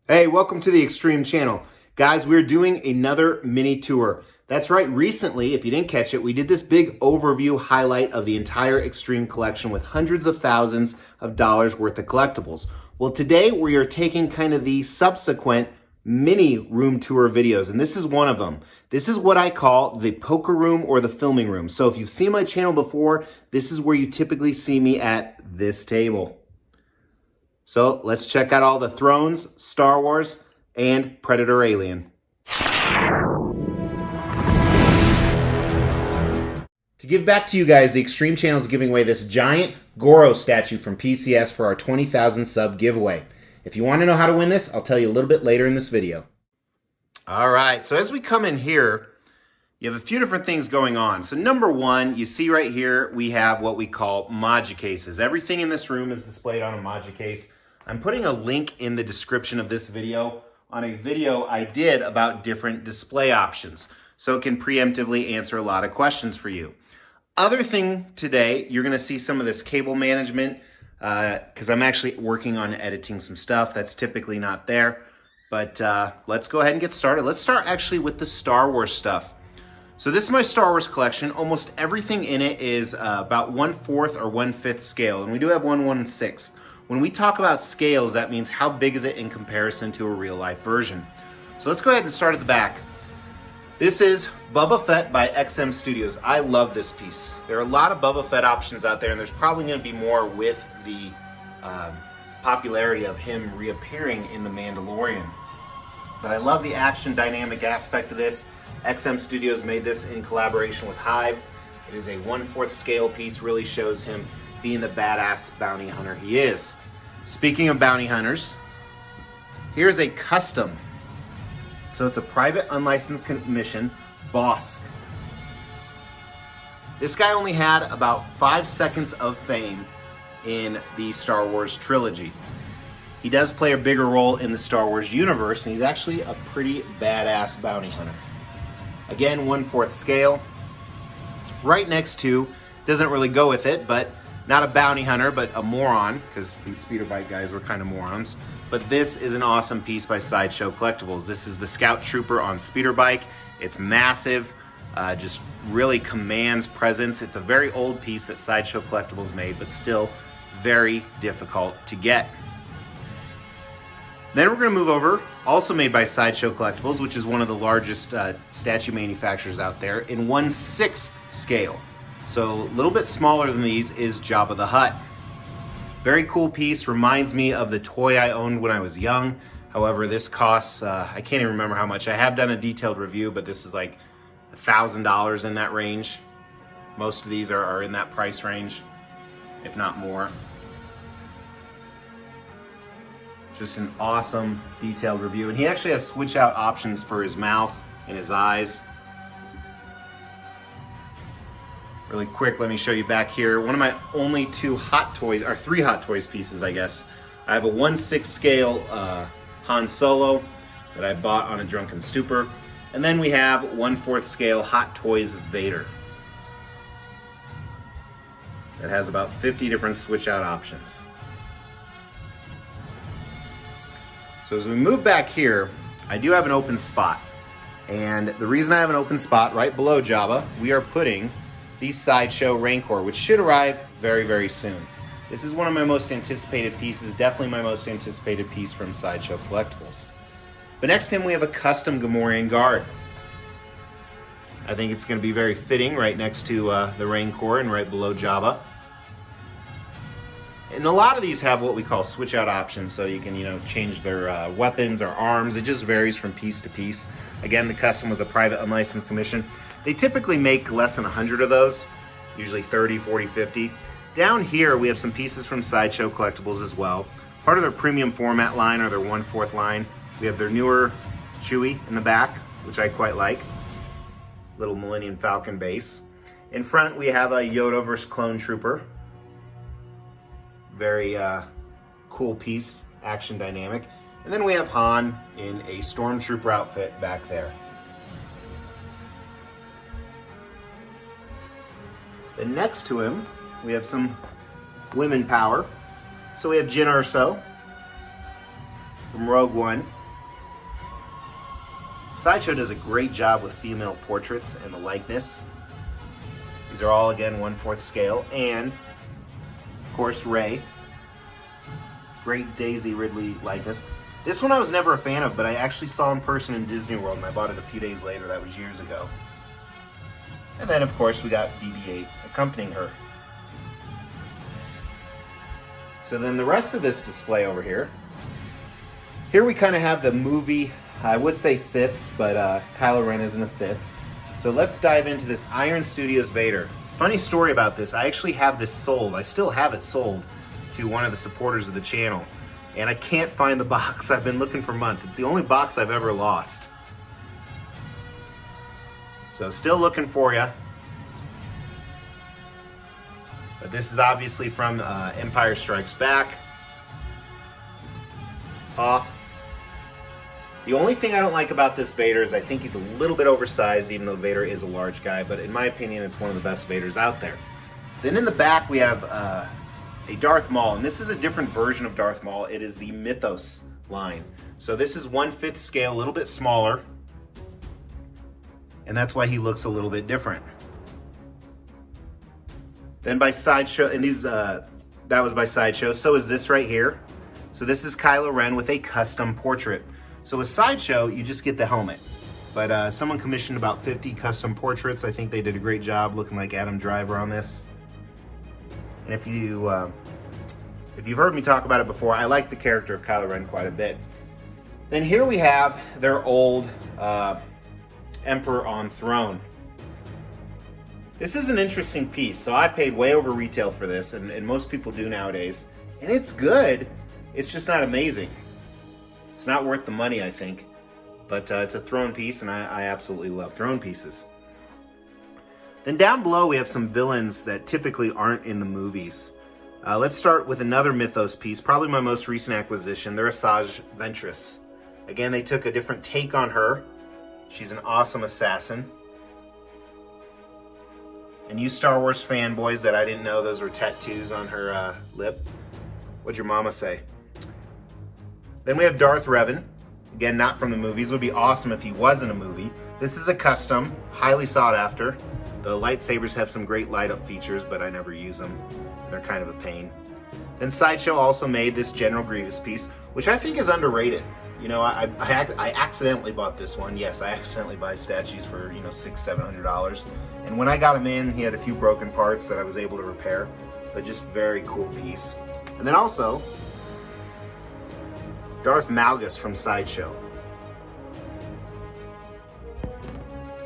Hey, welcome to the Extreme channel. Guys, we're doing another mini tour. That's right, recently, if you didn't catch it, we did this big overview highlight of the entire Extreme collection with hundreds of thousands of dollars worth of collectibles. Well, today we are taking kind of the subsequent mini room tour videos, and this is one of them. This is what I call the poker room or the filming room. So if you've seen my channel before, this is where you typically see me at this table. So let's check out all the Thrones, Star Wars, and Predator Alien. To give back to you guys, the Extreme channel is giving away this giant Goro statue from PCS for our 20,000 sub giveaway. If you want to know how to win this, I'll tell you a little bit later in this video. All right, so as we come in here, you have a few different things going on. So number one, you see right here, we have what we call Maja cases. Everything in this room is displayed on a Maja case. I'm putting a link in the description of this video on a video I did about different display options, so it can preemptively answer a lot of questions for you. Other thing today, you're gonna see some of this cable management because I'm actually working on editing some stuff that's typically not there. But let's go ahead and get started. Let's start actually with the Star Wars stuff. So this is my Star Wars collection. Almost everything in it is about 1/4 or 1/5 scale, and we do have 1/6. When we talk about scales, that means how big is it in comparison to a real life version. So let's go ahead and start at the back. This is Bubba Fett by XM Studios. I love this piece. There are a lot of Bubba Fett options out there, and there's probably going to be more with the popularity of him reappearing in The Mandalorian. But I love the action dynamic aspect of this. XM Studios made this in collaboration with Hive. It is a 1/4 scale piece, really shows him being the badass bounty hunter he is. Speaking of bounty hunters, here's a custom. So it's a private unlicensed mission, Bosk. This guy only had about 5 seconds of fame in the Star Wars trilogy. He does play a bigger role in the Star Wars universe, and he's actually a pretty badass bounty hunter. Again, 1/4 scale. Right next to, doesn't really go with it, but not a bounty hunter, but a moron, because these speeder bike guys were kind of morons. But this is an awesome piece by Sideshow Collectibles. This is the Scout Trooper on speeder bike. It's massive, just really commands presence. It's a very old piece that Sideshow Collectibles made, but still very difficult to get. Then we're going to move over, also made by Sideshow Collectibles, which is one of the largest statue manufacturers out there, in 1/6 scale. So a little bit smaller than these is Jabba the Hutt. Very cool piece, reminds me of the toy I owned when I was young. However, this costs, I can't even remember how much. I have done a detailed review, but this is like $1,000 in that range. Most of these are in that price range, if not more. Just an awesome detailed review. And he actually has switch out options for his mouth and his eyes. Really quick, let me show you back here. One of my only 2 Hot Toys, or 3 Hot Toys pieces, I guess. I have a 1/6 scale Han Solo that I bought on a drunken stupor. And then we have 1/4 scale Hot Toys Vader. That has about 50 different switch out options. So as we move back here, I do have an open spot. And the reason I have an open spot right below Jabba, we are putting the Sideshow Rancor, which should arrive very, very soon. This is one of my most anticipated pieces, definitely my most anticipated piece from Sideshow Collectibles. But next to him, we have a custom Gamorrean Guard. I think it's going to be very fitting right next to the Rancor and right below Jabba. And a lot of these have what we call switch out options, so you can, change their weapons or arms. It just varies from piece to piece. Again, the custom was a private unlicensed commission. They typically make less than 100 of those, usually 30, 40, 50. Down here, we have some pieces from Sideshow Collectibles as well. Part of their premium format line or their 1/4 line. We have their newer Chewie in the back, which I quite like. Little Millennium Falcon base. In front, we have a Yoda vs. Clone Trooper. Very cool piece, action dynamic. And then we have Han in a Stormtrooper outfit back there. Then next to him, we have some women power. So we have Jyn Erso, from Rogue One. Sideshow does a great job with female portraits and the likeness. These are all, again, 1/4 scale. And, of course, Rey. Great Daisy Ridley likeness. This one I was never a fan of, but I actually saw in person in Disney World, and I bought it a few days later. That was years ago. And then, of course, we got BB-8 accompanying her. So then the rest of this display over here. Here we kind of have the movie, I would say Siths, but Kylo Ren isn't a Sith. So let's dive into this Iron Studios Vader. Funny story about this, I actually have this sold. I still have it sold to one of the supporters of the channel. And I can't find the box. I've been looking for months. It's the only box I've ever lost. So still looking for you. But this is obviously from Empire Strikes Back. The only thing I don't like about this Vader is I think he's a little bit oversized, even though Vader is a large guy. But in my opinion, it's one of the best Vaders out there. Then in the back, we have a Darth Maul. And this is a different version of Darth Maul. It is the Mythos line. So this is 1/5 scale, a little bit smaller. And that's why he looks a little bit different. Then by Sideshow, and these, that was by Sideshow. So is this right here. So this is Kylo Ren with a custom portrait. So with Sideshow, you just get the helmet. But someone commissioned about 50 custom portraits. I think they did a great job looking like Adam Driver on this. And if you've heard me talk about it before, I like the character of Kylo Ren quite a bit. Then here we have their old Emperor on throne. This is an interesting piece. So I paid way over retail for this, and most people do nowadays. And it's good. It's just not amazing. It's not worth the money, I think. But it's a throne piece, and I absolutely love throne pieces. Then down below, we have some villains that typically aren't in the movies. Let's start with another Mythos piece, probably my most recent acquisition. They're Assaj Ventress. Again, they took a different take on her. She's an awesome assassin. And you Star Wars fanboys that I didn't know those were tattoos on her lip. What'd your mama say? Then we have Darth Revan. Again, not from the movies. Would be awesome if he was in a movie. This is a custom, highly sought after. The lightsabers have some great light up features, but I never use them. They're kind of a pain. Then Sideshow also made this General Grievous piece, which I think is underrated. You know, I accidentally bought this one. Yes, I accidentally buy statues for, you know, $600-700. And when I got him in, he had a few broken parts that I was able to repair. But just very cool piece. And then also, Darth Malgus from Sideshow.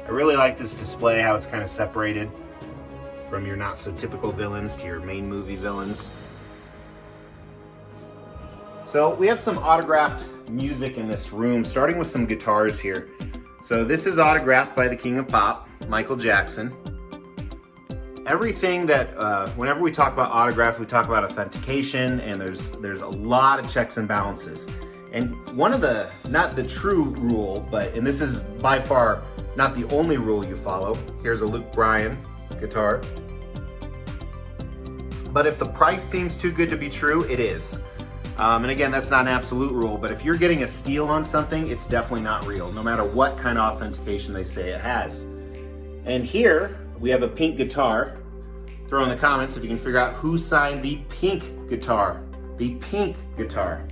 I really like this display, how it's kind of separated from your not so typical villains to your main movie villains. So we have some autographed music in this room, starting with some guitars here. So this is autographed by the King of Pop, Michael Jackson. Everything that, whenever we talk about autograph, we talk about authentication, and there's a lot of checks and balances. And one of the, not the true rule, but, and this is by far not the only rule you follow. Here's a Luke Bryan guitar. But if the price seems too good to be true, it is. And again, that's not an absolute rule, but if you're getting a steal on something, it's definitely not real, no matter what kind of authentication they say it has. And here, we have a pink guitar. Throw in the comments if you can figure out who signed the pink guitar. The pink guitar.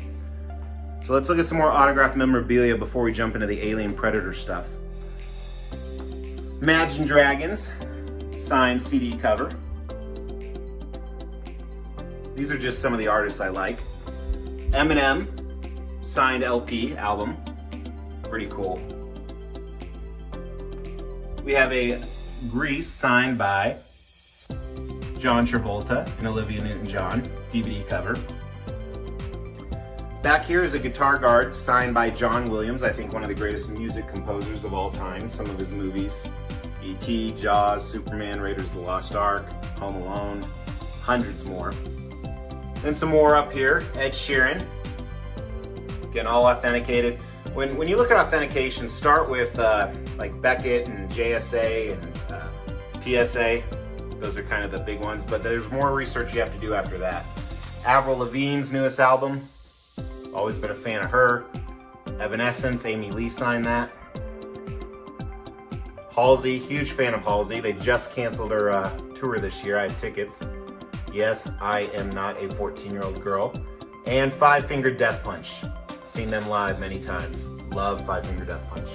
So let's look at some more autographed memorabilia before we jump into the Alien Predator stuff. Imagine Dragons, signed CD cover. These are just some of the artists I like. Eminem, signed LP album. Pretty cool. We have a Grease signed by John Travolta and Olivia Newton-John, DVD cover. Back here is a guitar guard signed by John Williams, I think one of the greatest music composers of all time. Some of his movies, E.T., Jaws, Superman, Raiders of the Lost Ark, Home Alone, hundreds more. Then some more up here, Ed Sheeran. Again, all authenticated. When you look at authentication, start with like Beckett and JSA and PSA. Those are kind of the big ones, but there's more research you have to do after that. Avril Lavigne's newest album, Always been a fan of her. Evanescence, Amy Lee signed that. Halsey, huge fan of Halsey. They just canceled her tour this year. I have tickets. Yes, I am not a 14-year-old girl. And Five Finger Death Punch. Seen them live many times. Love Five Finger Death Punch.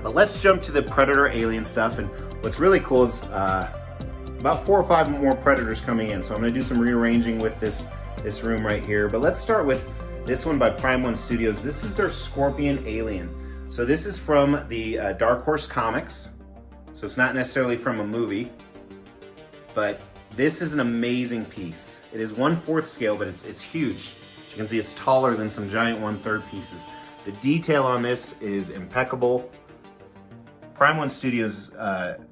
But let's jump to the Predator Alien stuff. And what's really cool is about 4 or 5 more Predators coming in. So I'm going to do some rearranging with this room right here. But let's start with this one by Prime One Studios. This is their Scorpion Alien. So this is from the Dark Horse comics. So it's not necessarily from a movie. But this is an amazing piece. It is 1/4 scale, but it's huge. As you can see, it's taller than some giant 1/3 pieces. The detail on this is impeccable. Prime One Studios,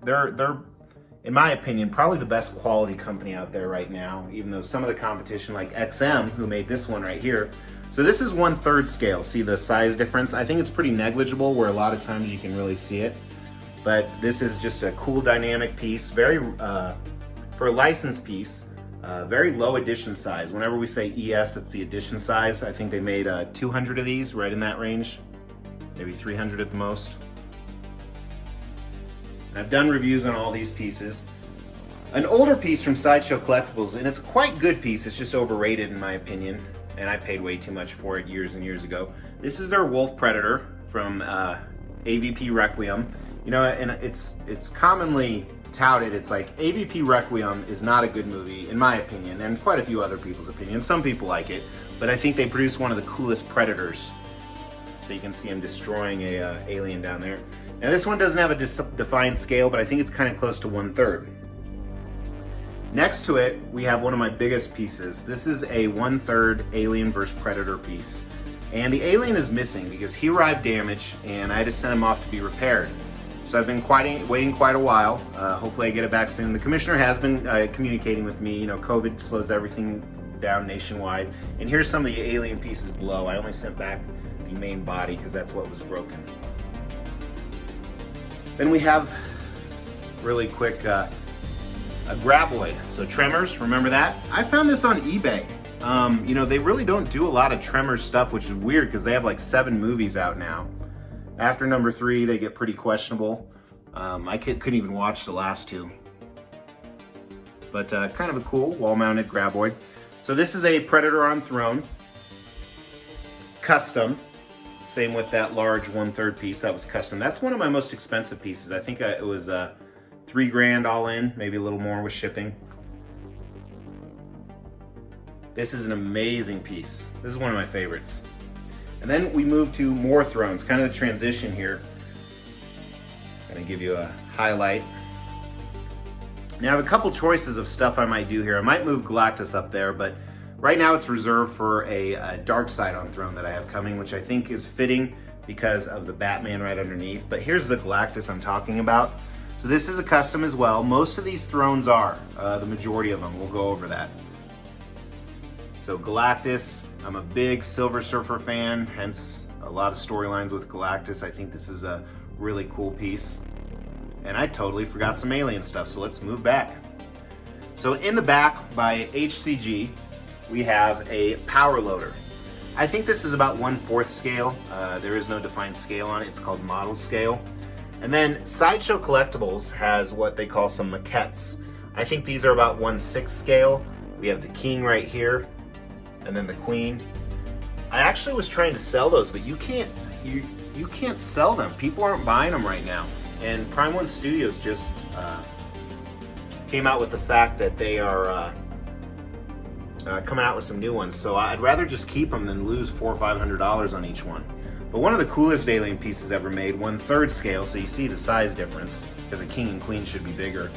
they're in my opinion, probably the best quality company out there right now, even though some of the competition like XM, who made this one right here. So this is 1/3 scale. See the size difference? I think it's pretty negligible, where a lot of times you can really see it. But this is just a cool dynamic piece, very, for a licensed piece, very low edition size. Whenever we say ES, that's the edition size. I think they made 200 of these, right in that range, maybe 300 at the most. And I've done reviews on all these pieces. An older piece from Sideshow Collectibles, and it's a quite good piece, it's just overrated in my opinion, and I paid way too much for it years and years ago. This is their Wolf Predator from AVP Requiem. You know, and it's commonly touted, it's like AVP Requiem is not a good movie, in my opinion, and quite a few other people's opinions. Some people like it, but I think they produced one of the coolest Predators. So you can see him destroying a alien down there. Now this one doesn't have a defined scale, but I think it's kind of close to 1/3. Next to it, we have one of my biggest pieces. This is a 1/3 Alien vs. Predator piece. And the alien is missing because he arrived damaged and I had to send him off to be repaired. So I've been waiting quite a while. Hopefully I get it back soon. The commissioner has been communicating with me. You know, COVID slows everything down nationwide. And here's some of the alien pieces below. I only sent back the main body because that's what was broken. Then we have, really quick, a Graboid. So Tremors, remember that? I found this on eBay. You know, they really don't do a lot of Tremors stuff, which is weird because they have like 7 movies out now. After number 3, they get pretty questionable. I couldn't even watch the last 2. But kind of a cool wall-mounted Graboid. So this is a Predator on Throne. Custom. Same with that large 1/3 piece, that was custom. That's one of my most expensive pieces. I think it was $3 grand all in, maybe a little more with shipping. This is an amazing piece. This is one of my favorites. And then we move to more thrones, kind of the transition here. I'm gonna give you a highlight. Now I have a couple choices of stuff I might do here. I might move Galactus up there, but right now it's reserved for a dark side on throne that I have coming, which I think is fitting because of the Batman right underneath. But here's the Galactus I'm talking about. So this is a custom as well. Most of these thrones are, the majority of them. We'll go over that. So Galactus, I'm a big Silver Surfer fan, hence a lot of storylines with Galactus. I think this is a really cool piece. And I totally forgot some alien stuff, so let's move back. So in the back by HCG, we have a power loader. I think this is about 1/4 scale. There is no defined scale on it. It's called model scale. And then Sideshow Collectibles has what they call some maquettes. I think these are about 1/6 scale. We have the king right here, and then the queen. I actually was trying to sell those, but you can't sell them. People aren't buying them right now. And Prime One Studios just came out with the fact that they are coming out with some new ones. So I'd rather just keep them than lose $400 or $500 on each one. But one of the coolest alien pieces ever made, 1/3 scale, so you see the size difference, because a king and queen should be bigger,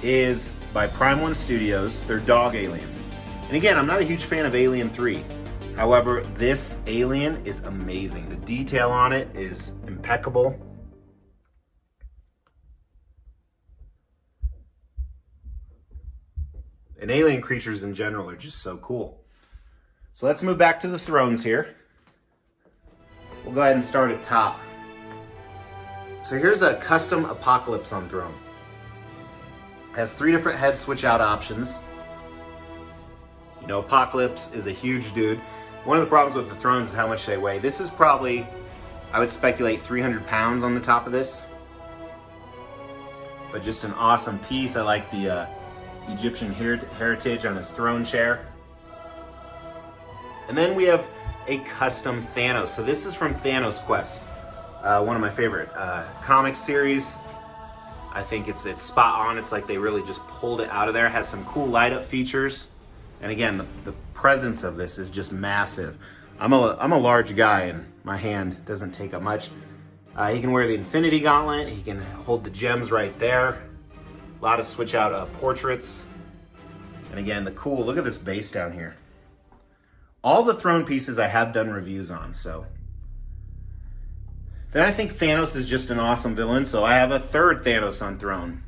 is by Prime One Studios, their dog alien. And again, I'm not a huge fan of Alien 3. However, this alien is amazing. The detail on it is impeccable. And alien creatures in general are just so cool. So let's move back to the thrones here. We'll go ahead and start at top. So here's a custom Apocalypse on throne. It has 3 different head switch out options. You know, Apocalypse is a huge dude. One of the problems with the thrones is how much they weigh. This is probably, I would speculate, 300 pounds on the top of this. But just an awesome piece. I like the Egyptian heritage on his throne chair. And then we have a custom Thanos. So this is from Thanos Quest, one of my favorite comic series. I think it's spot on. It's like they really just pulled it out of there. It has some cool light up features. And again, the presence of this is just massive. I'm a large guy and my hand doesn't take up much. He can wear the Infinity Gauntlet. He can hold the gems right there. A lot of switch out portraits. And again, the cool, look at this base down here. All the throne pieces I have done reviews on, so. Then I think Thanos is just an awesome villain, so I have a third Thanos on throne.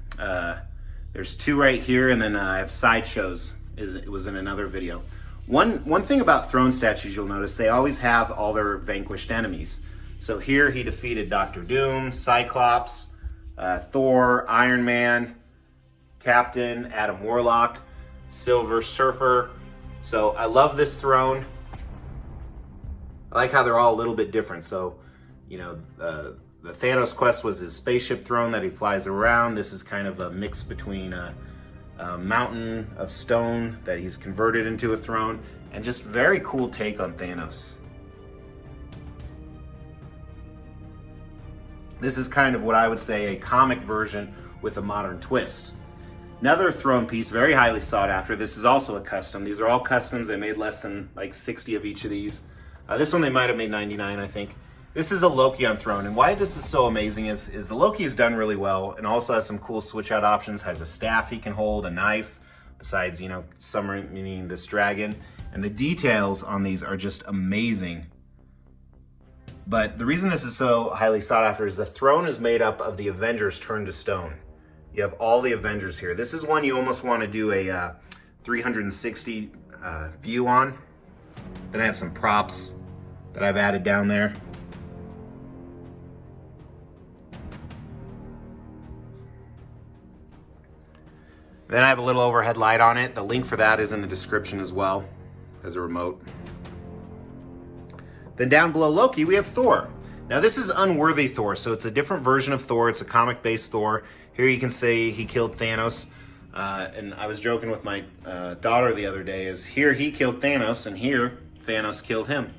There's two right here, and then I have Sideshows. It was in another video. One thing about throne statues you'll notice, they always have all their vanquished enemies. So here he defeated Doctor Doom, Cyclops, Thor, Iron Man, Captain, Adam Warlock, Silver Surfer. So I love this throne. I like how they're all a little bit different. So, you know, the Thanos Quest was his spaceship throne that he flies around. This is kind of a mix between a mountain of stone that he's converted into a throne, and just very cool take on Thanos. This is kind of what I would say a comic version with a modern twist. Another throne piece, very highly sought after. This is also a custom. These are all customs. They made less than like 60 of each of these. This one they might have made 99, I think. This is a Loki on throne, and why this is so amazing is the Loki is done really well, and also has some cool switch out options. Has a staff he can hold, a knife, besides, you know, summoning this dragon. And the details on these are just amazing. But the reason this is so highly sought after is the throne is made up of the Avengers turned to stone. You have all the Avengers here. This is one you almost want to do a 360 view on. Then I have some props that I've added down there. Then I have a little overhead light on it. The link for that is in the description as well as a remote. Then down below Loki, we have Thor. Now this is Unworthy Thor, so it's a different version of Thor. It's a comic-based Thor. Here you can say he killed Thanos. And I was joking with my daughter the other day, is here he killed Thanos, and here Thanos killed him.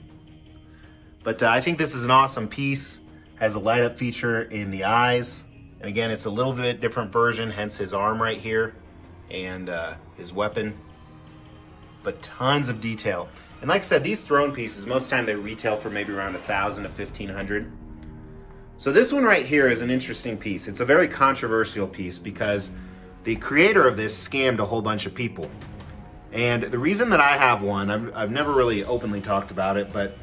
But I think this is an awesome piece. Has a light-up feature in the eyes. And again, it's a little bit different version, hence his arm right here and his weapon. But tons of detail. And like I said, these throne pieces, most of the time they retail for maybe around 1,000 to 1,500. So this one right here is an interesting piece. It's a very controversial piece because the creator of this scammed a whole bunch of people. And the reason that I have one, I've never really openly talked about it, but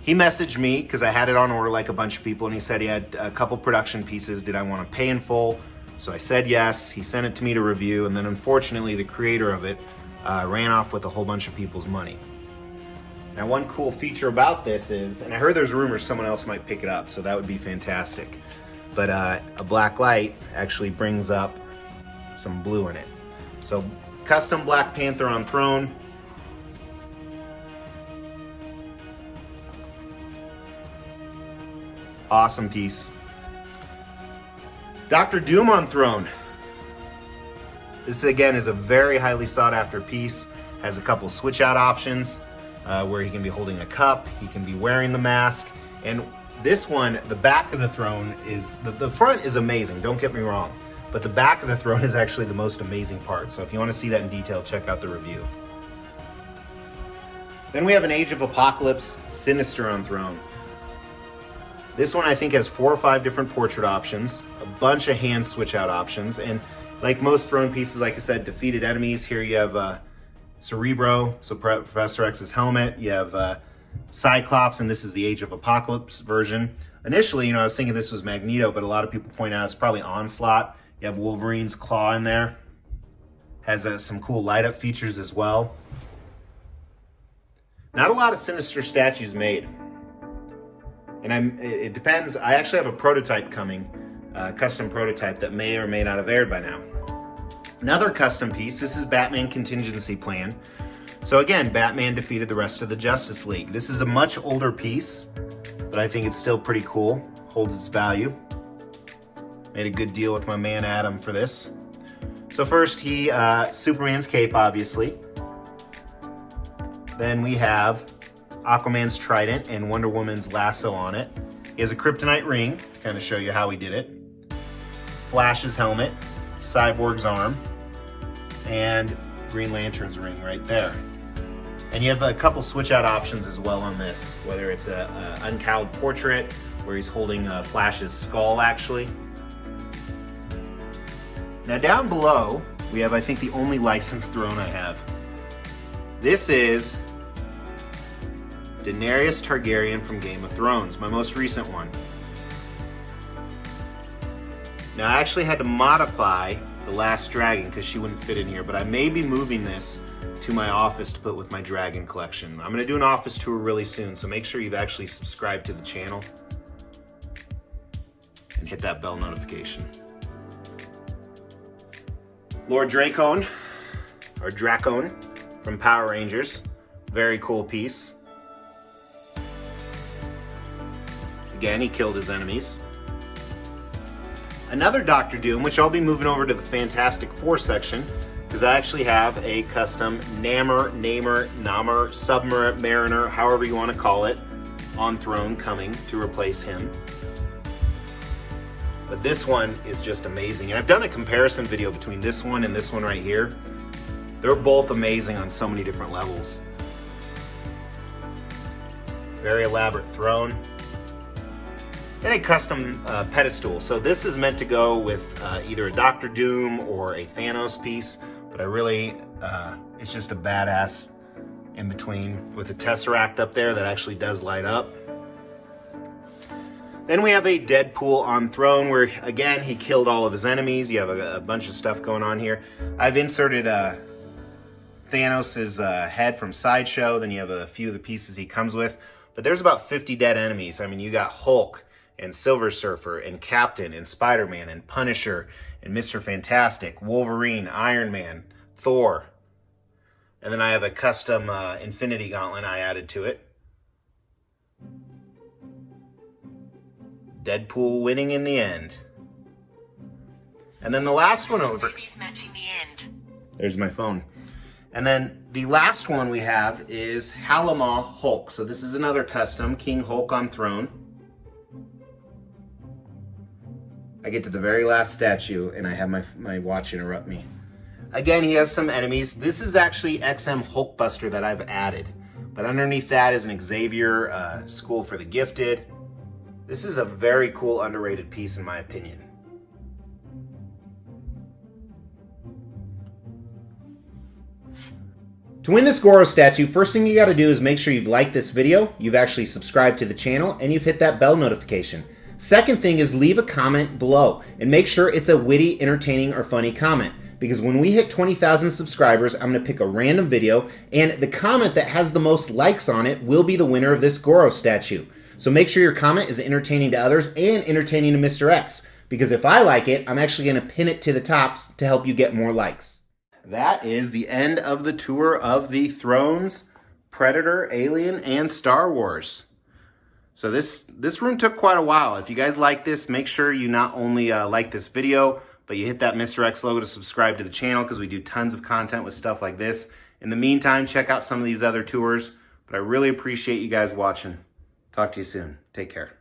he messaged me because I had it on order like a bunch of people, and he said he had a couple production pieces. Did I want to pay in full? So I said yes. He sent it to me to review, and then unfortunately the creator of it ran off with a whole bunch of people's money. Now one cool feature about this is, and I heard there's rumors someone else might pick it up, so that would be fantastic. But a black light actually brings up some blue in it. So custom Black Panther on throne. Awesome piece. Dr. Doom on throne. This again is a very highly sought after piece. Has a couple switch out options where he can be holding a cup, he can be wearing the mask, and this one, the back of the throne is, the front is amazing, don't get me wrong, but the back of the throne is actually the most amazing part. So if you want to see that in detail, check out the review. Then we have an Age of Apocalypse Sinister on throne. This one I think has 4 or 5 different portrait options, a bunch of hand switch out options, and like most throne pieces, like I said, defeated enemies. Here you have Cerebro, so Professor X's helmet. You have Cyclops, and this is the Age of Apocalypse version. Initially, you know, I was thinking this was Magneto, but a lot of people point out it's probably Onslaught. You have Wolverine's claw in there. Has some cool light up features as well. Not a lot of Sinister statues made. And it depends. I actually have a prototype coming, a custom prototype that may or may not have aired by now. Another custom piece, this is Batman Contingency Plan. So again, Batman defeated the rest of the Justice League. This is a much older piece, but I think it's still pretty cool, holds its value. Made a good deal with my man Adam for this. So first, Superman's cape, obviously. Then we have Aquaman's trident and Wonder Woman's lasso on it. He has a kryptonite ring, to kind of show you how he did it. Flash's helmet, Cyborg's arm, and Green Lantern's ring right there. And you have a couple switch out options as well on this, whether it's a uncowled portrait, where he's holding Flash's skull actually. Now down below, we have, I think, the only licensed throne I have. This is Daenerys Targaryen from Game of Thrones, my most recent one. Now I actually had to modify the Last Dragon because she wouldn't fit in here, but I may be moving this to my office to put with my dragon collection. I'm gonna do an office tour really soon, so make sure you've actually subscribed to the channel and hit that bell notification. Lord Dracone, or Dracone from Power Rangers. Very cool piece. Again, he killed his enemies. Another Doctor Doom, which I'll be moving over to the Fantastic Four section, because I actually have a custom Namer, Submariner, however you want to call it, on throne coming to replace him. But this one is just amazing. And I've done a comparison video between this one and this one right here. They're both amazing on so many different levels. Very elaborate throne. And a custom pedestal. So this is meant to go with either a Doctor Doom or a Thanos piece, but I really, it's just a badass in between with a Tesseract up there that actually does light up. Then we have a Deadpool on throne where, again, he killed all of his enemies. You have a bunch of stuff going on here. I've inserted Thanos' head from Sideshow. Then you have a few of the pieces he comes with. But there's about 50 dead enemies. I mean, you got Hulk and Silver Surfer and Captain and Spider-Man and Punisher and Mr. Fantastic, Wolverine, Iron Man, Thor. And then I have a custom Infinity Gauntlet I added to it. Deadpool winning in the end. And then the last one over. Matching the end. There's my phone. And then the last one we have is Halama Hulk. So this is another custom, King Hulk on throne. I get to the very last statue and I have my watch interrupt me. Again, he has some enemies. This is actually XM Hulkbuster that I've added. But underneath that is an Xavier School for the Gifted. This is a very cool, underrated piece in my opinion. To win this Goro statue, first thing you gotta do is make sure you've liked this video, you've actually subscribed to the channel, and you've hit that bell notification. Second thing is leave a comment below, and make sure it's a witty, entertaining, or funny comment. Because when we hit 20,000 subscribers, I'm gonna pick a random video, and the comment that has the most likes on it will be the winner of this Goro statue. So make sure your comment is entertaining to others and entertaining to Mr. X. Because if I like it, I'm actually gonna pin it to the tops to help you get more likes. That is the end of the tour of the Thrones, Predator, Alien, and Star Wars. So this room took quite a while. If you guys like this, make sure you not only like this video, but you hit that Mr. X logo to subscribe to the channel because we do tons of content with stuff like this. In the meantime, check out some of these other tours. But I really appreciate you guys watching. Talk to you soon. Take care.